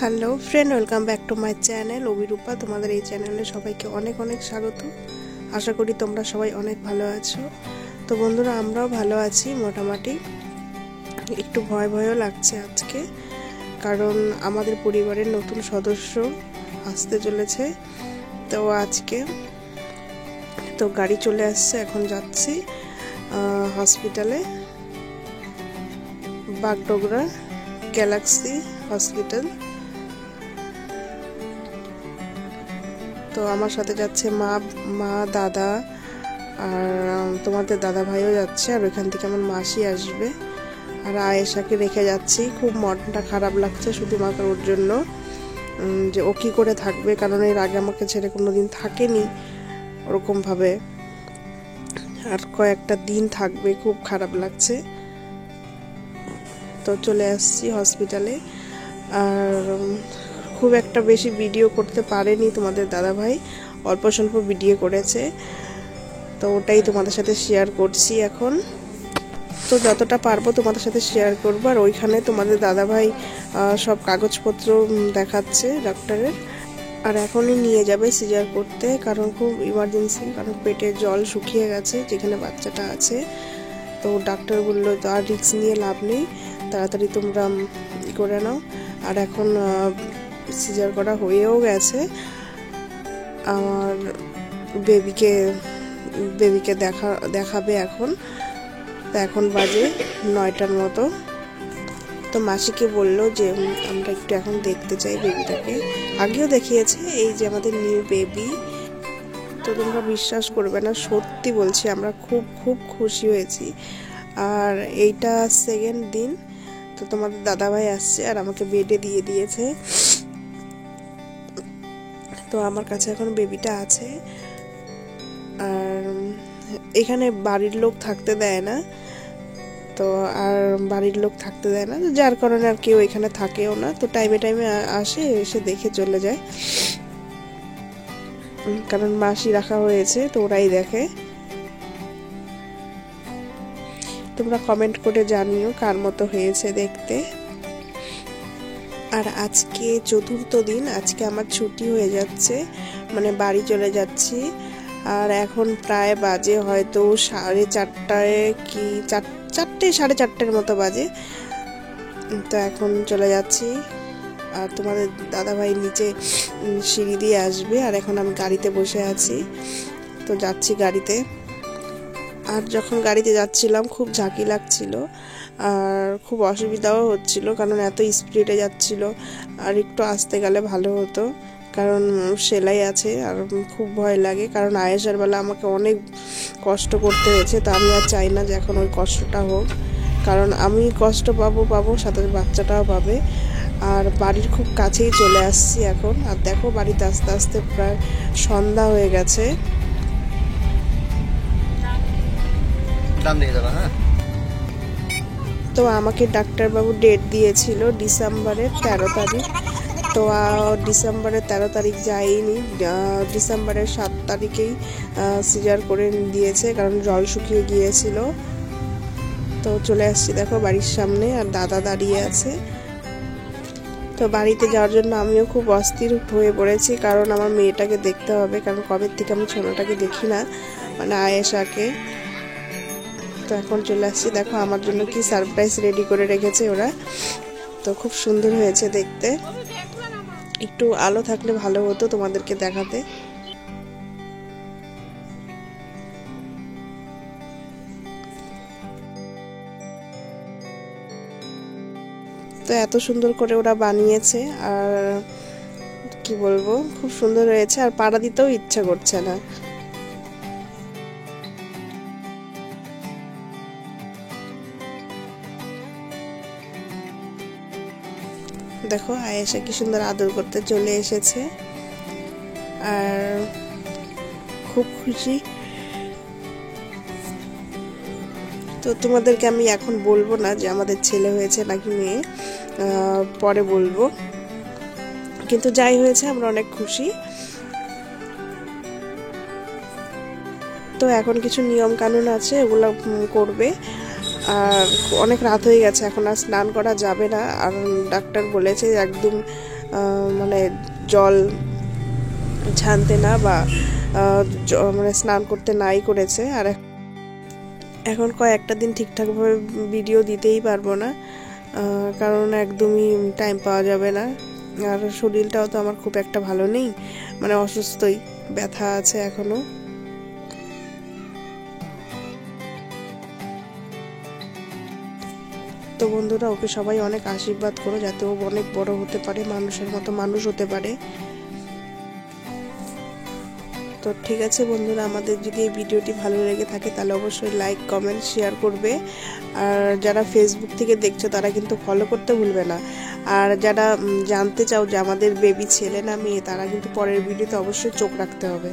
Hello friend, welcome back to my channel Abhirupa. তোমাদের এই চ্যানেলে সবাইকে অনেক অনেক স্বাগত। আশা করি তোমরা সবাই অনেক ভালো আছো। তো বন্ধুরা, আমরাও ভালো আছি মোটামুটি। একটু ভয় ভয়ও লাগছে আজকে, কারণ আমাদের পরিবারের নতুন সদস্য আসতে চলেছে। তো আজকে তো গাড়ি চলে আসছে, এখন যাচ্ছি হসপিটালে, বাগডোগরা গ্যালাক্সি হসপিটাল। তো আমার সাথে যাচ্ছে মা দাদা, আর তোমাদের দাদা ভাইও যাচ্ছে, আর ওইখান থেকে আমার মাসি আসবে। আর আয়েশাকে রেখে যাচ্ছি। খুব মনটা খারাপ লাগছে শুধুমাত্র ওর জন্য, যে ও কী করে থাকবে, কারণ এর আগে আমাকে ছেড়ে কোনো দিন থাকেনি ওরকমভাবে, আর কয়েকটা দিন থাকবে। খুব খারাপ লাগছে। তো চলে আসছি হসপিটালে। আর খুব একটা বেশি ভিডিও করতে পারেনি তোমাদের দাদাভাই, অল্প স্বল্প ভিডিও করেছে। তো ওটাই তোমাদের সাথে শেয়ার করছি এখন। তো যতটা পারবো তোমাদের সাথে শেয়ার করবো। আর ওইখানে তোমাদের দাদাভাই সব কাগজপত্র দেখাচ্ছে ডাক্তারের। আর এখনই নিয়ে যাবে সিজার করতে, কারণ খুব ইমার্জেন্সি, কারণ পেটে জল শুকিয়ে গেছে যেখানে বাচ্চাটা আছে। তো ডাক্তার বললো তো আর রিস্ক নিয়ে লাভ নেই, তাড়াতাড়ি তোমরা করে নাও। আর এখন সিজার করা হয়েও গেছে। আমার বেবিকে দেখাবে এখন। তো এখন বাজে 9টার মতো। তো মাসিকে বললো যে আমরা একটু এখন দেখতে চাই বেবিটাকে। আগেও দেখিয়েছে, এই যে আমাদের নিউ বেবি। তো তোমরা বিশ্বাস করবে না, সত্যি বলছি, আমরা খুব খুব খুশি হয়েছি। আর এইটা সেকেন্ড দিন। তো তোমাদের দাদাভাই আসছে আর আমাকে বেডে দিয়ে দিয়েছে। তো আমার কাছে এখন বেবিটা আছে। আর এখানে বাড়ির লোক থাকতে দেয় না, তো আর বাড়ির লোক থাকতে দেয় না, যার কারণে আর কেউ এখানে থাকেও না। তো টাইমে টাইমে আসে, এসে দেখে চলে যায়, কারণ মাসি রাখা হয়েছে, তো ওরাই দেখে। তোমরা কমেন্ট করে জানিও কার মতো হয়েছে দেখতে। আর আজকে চতুর্থ দিন, আজকে আমার ছুটি হয়ে যাচ্ছে, মানে বাড়ি চলে যাচ্ছি। আর এখন প্রায় বাজে হয়তো 4:30 কি 4:30 মতো বাজে। তো এখন চলে যাচ্ছি। আর তোমাদের দাদাভাই নিচে সিঁড়ি দিয়ে আসবে, আর এখন আমি গাড়িতে বসে আছি। তো যাচ্ছি গাড়িতে। আর যখন গাড়িতে যাচ্ছিলাম খুব ঝাঁকি লাগছিল, আর খুব অসুবিধাও হচ্ছিল, কারণ এত স্পিডে যাচ্ছিল। আর একটু আসতে গেলে ভালো হতো, কারণ সেলাই আছে, আর খুব ভয় লাগে, কারণ আয়েশার বেলা আমাকে অনেক কষ্ট করতে হয়েছে। তো আমি আর চাই না যে এখন ওই কষ্টটা হোক, কারণ আমি কষ্ট পাবো, সাথে বাচ্চাটাও পাবে। আর বাড়ির খুব কাছেই চলে আসছি এখন। আর দেখো, বাড়িতে আস্তে আস্তে প্রায় সন্ধ্যা হয়ে গেছে। তো আমাকে ডাক্তারবাবু ডেট দিয়েছিল ডিসেম্বরের 13 তারিখ। তো ডিসেম্বরের 13 তারিখ যাইনি, ডিসেম্বরের 7 তারিখেই সিজার করে দিয়েছে, কারণ জল শুকিয়ে গিয়েছিল। তো চলে আসছি দেখো বাড়ির সামনে, আর দাদা দাঁড়িয়ে আছে। তো বাড়িতে যাওয়ার জন্য আমিও খুব অস্থির হয়ে পড়েছি, কারণ আমার মেয়েটাকে দেখতে হবে, কারণ কবে থেকে আমি ছোটটাকে দেখি না, মানে আয়েশাকে। তো এখন চলে আসছি। দেখো আমার জন্য কি সারপ্রাইজ রেডি করে রেখেছে ওরা। তো খুব সুন্দর হয়েছে দেখতে। একটু আলো থাকলে ভালো হতো তোমাদেরকে দেখাতে। তো এত সুন্দর করে ওরা বানিয়েছে, আর কি বলবো, খুব সুন্দর হয়েছে। আর পাড়া দিতেও ইচ্ছা করছে না। দেখো আয়েশা কি সুন্দর আদর করতে চলে এসেছে, আর খুব খুশি। তো তোমাদেরকে আমি এখন বলবো না যে আমাদের ছেলে হয়েছে নাকি মেয়ে, পরে বলবো। কিন্তু যাই হয়েছে, আমরা অনেক খুশি। তো এখন কিছু নিয়ম কানুন আছে, ওগুলো করবে। আর অনেক রাত হয়ে গেছে, এখন আর স্নান করা যাবে না। আর ডাক্তার বলেছে একদম মানে জল ছানতে না বা মানে স্নান করতে নাই করেছে। আর এখন কয়েকটা দিন ঠিকঠাকভাবে ভিডিও দিতেই পারবো না, কারণ একদমই টাইম পাওয়া যাবে না। আর শরীরটাও তো আমার খুব একটা ভালো নেই, মানে অসুস্থই, ব্যথা আছে এখনো। তো বন্ধুরা, ওকে সবাই অনেক আশীর্বাদ করো যাতে ও অনেক বড় হতে পারে, মানুষের মতো মানুষ হতে পারে। তো ঠিক আছে বন্ধুরা, আমাদের যদি এই ভিডিওটি ভালো লেগে থাকে তাহলে অবশ্যই লাইক, কমেন্ট, শেয়ার করবে। আর যারা ফেসবুক থেকে দেখছো তারা কিন্তু ফলো করতে ভুলবে না। আর যারা জানতে চাও যে আমাদের বেবি ছেলে না মেয়ে, তারা কিন্তু পরের ভিডিওতে অবশ্যই চোখ রাখতে হবে।